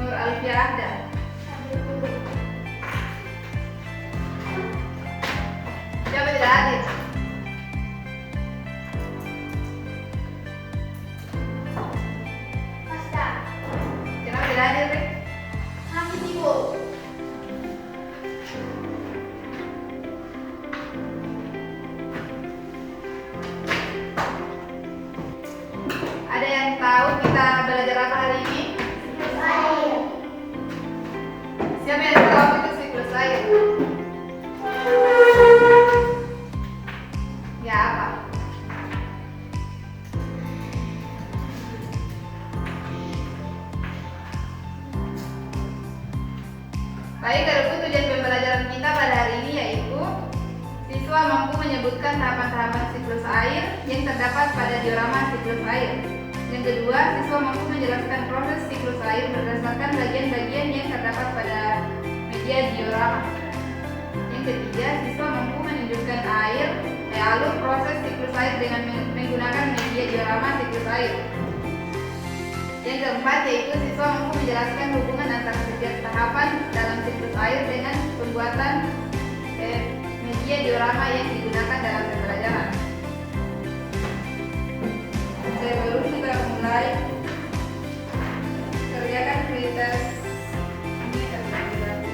Nur Alfia Ahda. Siapa tidak hadir? Kenapa tidak hadir, Rek? Ada yang tahu kita belajar apa hari ini? Siapa yang tahu itu siklus air? Ya apa? Baik, adapun tujuan pembelajaran kita pada hari ini yaitu siswa mampu menyebutkan tahapan-tahapan siklus air yang terdapat pada diorama siklus air. Yang kedua, siswa mampu menjelaskan proses siklus air berdasarkan bagian-bagian yang terdapat pada media diorama. Yang ketiga, siswa mampu menunjukkan alur proses siklus air dengan menggunakan media diorama siklus air. Yang keempat, yaitu siswa mampu menjelaskan hubungan antara setiap tahapan dalam siklus air dengan pembuatan media diorama yang digunakan dalam pembelajaran. Sebelum kita mulai, kerjakan kuitas ini terlebih dahulu.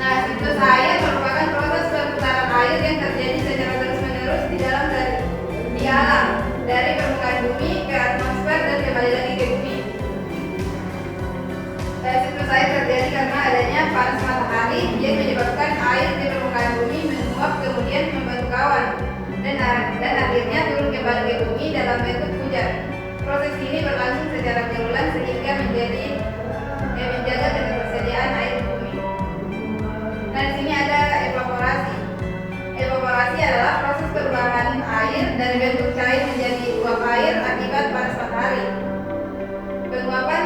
Nah, siklus air merupakan proses perputaran air yang terjadi secara terus-menerus di alam, dari permukaan bumi ke atmosfer dan kembali lagi ke bumi. Siklus air terjadi karena adanya panas matahari yang menyebabkan air di permukaan bumi menguap kemudian membentuk awan dan akhirnya turun kembali ke bumi dalam bentuk hujan. Proses ini berlangsung secara berulang sehingga menjaga ketersediaan air di bumi. Nah, di sini ada evaporasi. Evaporasi adalah proses perubahan air dari bentuk cair menjadi uap air akibat panas matahari. Penguapan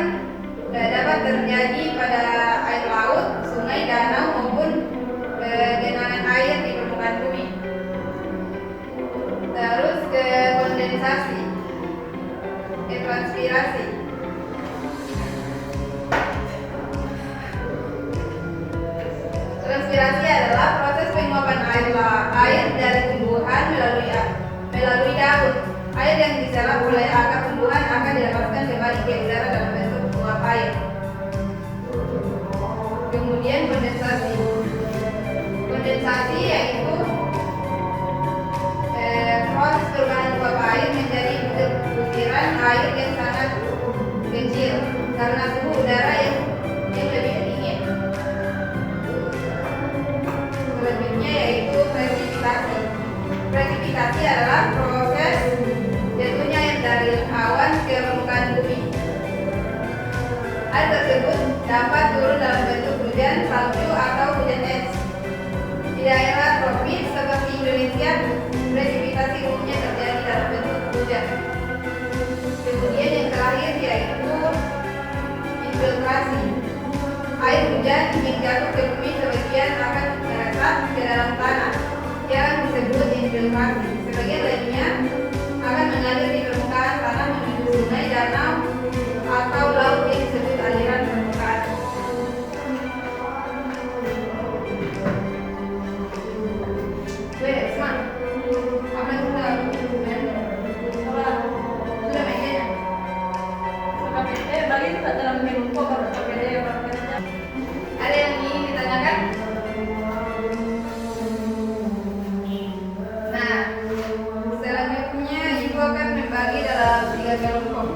dapat terjadi pada air laut, sungai, danau maupun genangan air di permukaan bumi. Terus ke kondensasi, ke transpirasi. Transpirasi adalah proses penguapan air dari tumbuhan melalui daun. Air yang diserap oleh akar tumbuhan akan dilepaskan kembali ke udara dalam bentuk uap air. Kemudian kondensasi. Kondensasi yaitu proses perubahan uap air menjadi butiran air yang sangat kecil karena suhu udara yang lebih dingin. Selanjutnya yaitu presipitasi. Presipitasi adalah proses jatuhnya air dari awan ke permukaan bumi. Air tersebut dapat turun dalam bentuk salju atau hujan es. Di daerah tropis seperti Indonesia, presipitasi umumnya terjadi dalam bentuk hujan. Kemudian yang terakhir yaitu infiltrasi. Air hujan yang jatuh ke bumi sebagian akan meresap ke dalam tanah yang disebut infiltrasi. Sebagian lainnya akan mengalir di permukaan tanah menuju sungai, danau, atau laut yang disebut aliran permukaan. Ada yang ingin ditanyakan? Nah, selanjutnya Ibu akan membagi dalam 3 kelompok.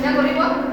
Bisa 1.000?